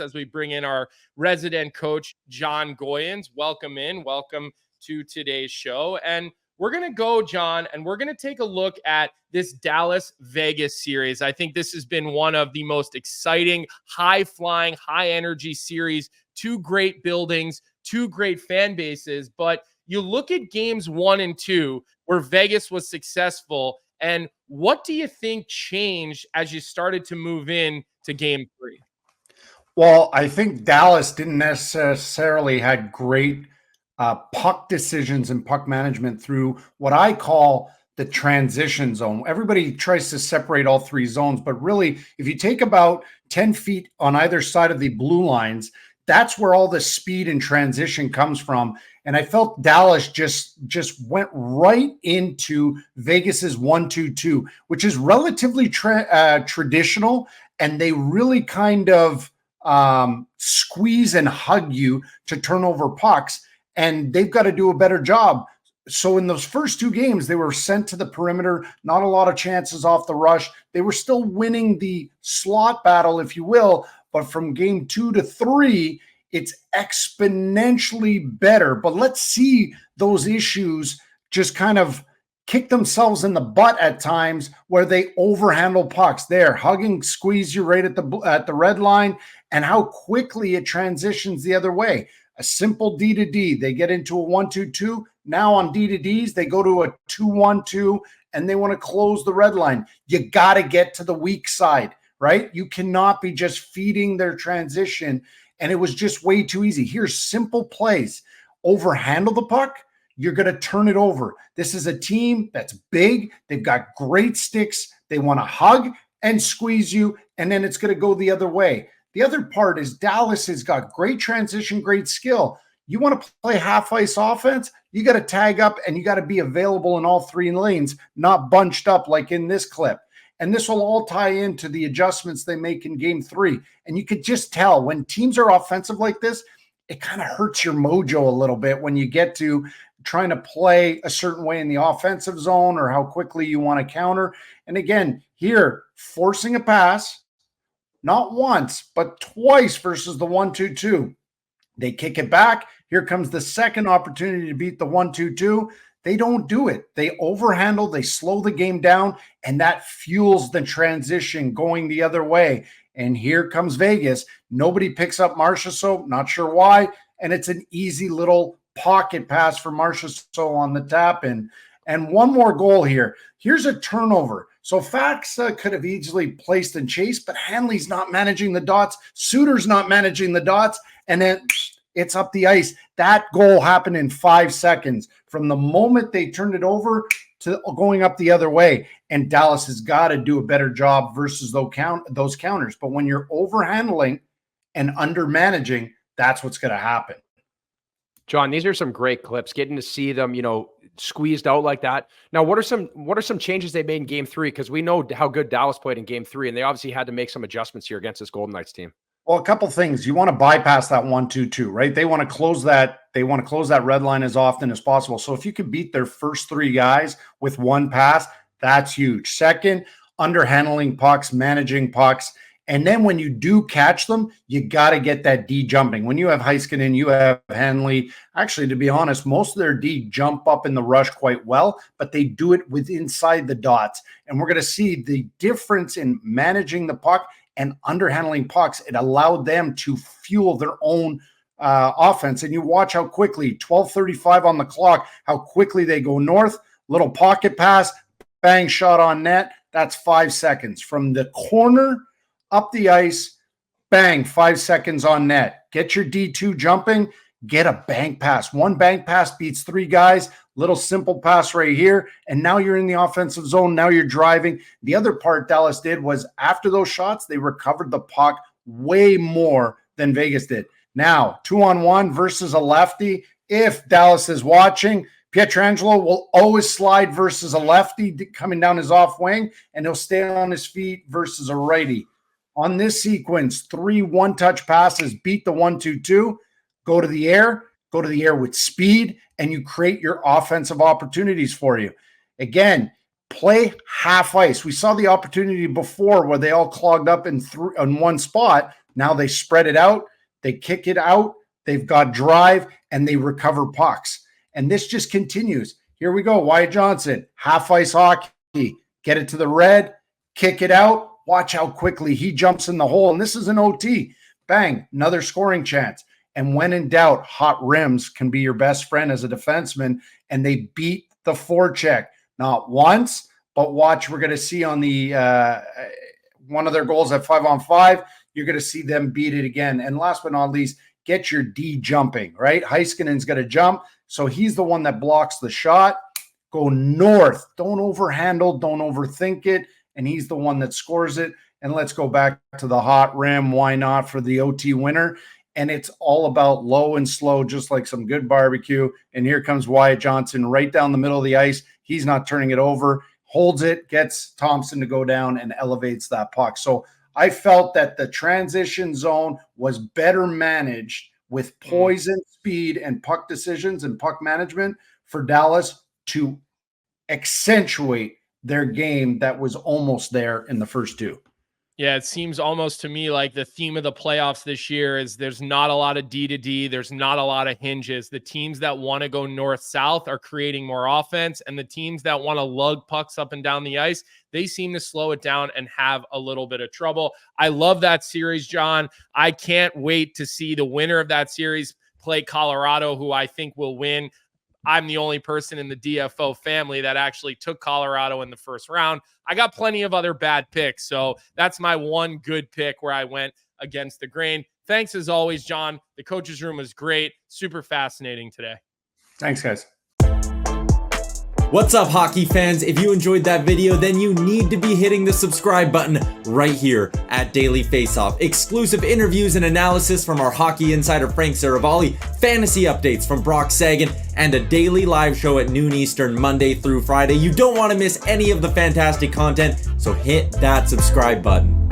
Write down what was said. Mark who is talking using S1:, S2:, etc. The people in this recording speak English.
S1: as we bring in our resident coach, John Goyens. Welcome in. Welcome to today's show. And we're going to go, John, and we're going to take a look at this Dallas-Vegas series. I think this has been one of the most exciting, high-flying, high-energy series. Two great buildings, two great fan bases. But you look at games 1 and 2 where Vegas was successful, and what do you think changed as you started to move in to game 3?
S2: Well, I think Dallas didn't necessarily had great puck decisions and puck management through what I call the transition zone. Everybody tries to separate all three zones, but really, if you take about 10 feet on either side of the blue lines, that's where all the speed and transition comes from. And I felt Dallas just went right into Vegas's 1-2-2, which is relatively traditional, and they really kind of squeeze and hug you to turn over pucks, and they've got to do a better job. So in those first 2 games, they were sent to the perimeter, not a lot of chances off the rush. They were still winning the slot battle, if you will, but from game 2 to 3, it's exponentially better. But let's see those issues just kind of kick themselves in the butt at times where they overhandle pucks. They're hugging, squeeze you right at the red line, and how quickly it transitions the other way. A simple D to D, they get into a 1-2-2. Now on D to Ds, they go to a 2-1-2, and they want to close the red line. You got to get to the weak side, right? You cannot be just feeding their transition, and it was just way too easy. Here's simple plays. Overhandle the puck, you're going to turn it over. This is a team that's big. They've got great sticks. They want to hug and squeeze you, and then it's going to go the other way. The other part is Dallas has got great transition, great skill. You want to play half-ice offense, you got to tag up, and you got to be available in all 3 lanes, not bunched up like in this clip. And this will all tie into the adjustments they make in game 3. And you could just tell when teams are offensive like this, it kind of hurts your mojo a little bit when you get to trying to play a certain way in the offensive zone or how quickly you want to counter. And again, here, forcing a pass, not once, but twice versus the 1-2-2. They kick it back. Here comes the second opportunity to beat the 1-2-2. They don't do it. They overhandle, they slow the game down, and that fuels the transition going the other way. And here comes Vegas. Nobody picks up Marchessault, not sure why, and it's an easy little pocket pass for Marchessault on the tap in. And one more goal here. Here's a turnover. So Faksa could have easily placed and chased, but Hanley's not managing the dots. Suter's not managing the dots, and then it's up the ice. That goal happened in 5 seconds from the moment they turned it over to going up the other way. And Dallas has got to do a better job versus those counters. But when you're overhandling and under managing, that's what's going to happen.
S3: John, these are some great clips. Getting to see them, squeezed out like that. Now, what are some changes they made in game 3? Because we know how good Dallas played in game 3, and they obviously had to make some adjustments here against this Golden Knights team.
S2: Well, a couple things. You want to bypass that 1-2-2, right? They want to close that. They want to close that red line as often as possible. So if you can beat their first 3 guys with one pass, that's huge. Second, underhandling pucks, managing pucks. And then when you do catch them, you got to get that D jumping. When you have Heiskanen, you have Hanley. Actually, to be honest, most of their D jump up in the rush quite well, but they do it with inside the dots. And we're going to see the difference in managing the puck and underhandling pucks. It allowed them to fuel their own offense. And you watch how quickly, 12:35 on the clock, how quickly they go north, little pocket pass, bang, shot on net. That's 5 seconds. From the corner up the ice, bang, 5 seconds on net. Get your D2 jumping, get a bank pass. One bank pass beats 3 guys, little simple pass right here, and now you're in the offensive zone. Now you're driving. The other part Dallas did was after those shots, they recovered the puck way more than Vegas did. Now, 2-on-1 versus a lefty. If Dallas is watching, Pietrangelo will always slide versus a lefty coming down his off wing, and he'll stay on his feet versus a righty. On this sequence, 3 one-touch passes beat the 1-2-2, go to the air with speed, and you create your offensive opportunities for you. Again, play half ice. We saw the opportunity before where they all clogged up in one spot. Now they spread it out, they kick it out, they've got drive, and they recover pucks. And this just continues. Here we go. Wyatt Johnston, half ice hockey, get it to the red, kick it out. Watch how quickly he jumps in the hole. And this is an OT. Bang, another scoring chance. And when in doubt, hot rims can be your best friend as a defenseman. And they beat the forecheck. Not once, but watch, we're going to see on the one of their goals at 5-on-5, you're going to see them beat it again. And last but not least, get your D jumping, right? Heiskanen's got to jump. So he's the one that blocks the shot. Go north. Don't overhandle. Don't overthink it. And he's the one that scores it. And let's go back to the hot rim. Why not for the OT winner? And it's all about low and slow, just like some good barbecue. And here comes Wyatt Johnston right down the middle of the ice. He's not turning it over. Holds it, gets Thompson to go down and elevates that puck. So I felt that the transition zone was better managed with poise and speed and puck decisions and puck management for Dallas to accentuate their game that was almost there in the first two.
S1: Yeah, it seems almost to me like the theme of the playoffs this year is there's not a lot of D to D. There's not a lot of hinges. The teams that want to go north-south are creating more offense, and the teams that want to lug pucks up and down the ice, they seem to slow it down and have a little bit of trouble. I love that series, John. I can't wait to see the winner of that series play Colorado, who I think will win. I'm the only person in the DFO family that actually took Colorado in the first round. I got plenty of other bad picks, so that's my one good pick where I went against the grain. Thanks as always, John. The coach's room was great. Super fascinating today.
S2: Thanks, guys.
S4: What's up, hockey fans? If you enjoyed that video, then you need to be hitting the subscribe button right here at Daily Faceoff. Exclusive interviews and analysis from our hockey insider Frank Saravalli, fantasy updates from Brock Sagan, and a daily live show at noon Eastern, Monday through Friday. You don't want to miss any of the fantastic content, so hit that subscribe button.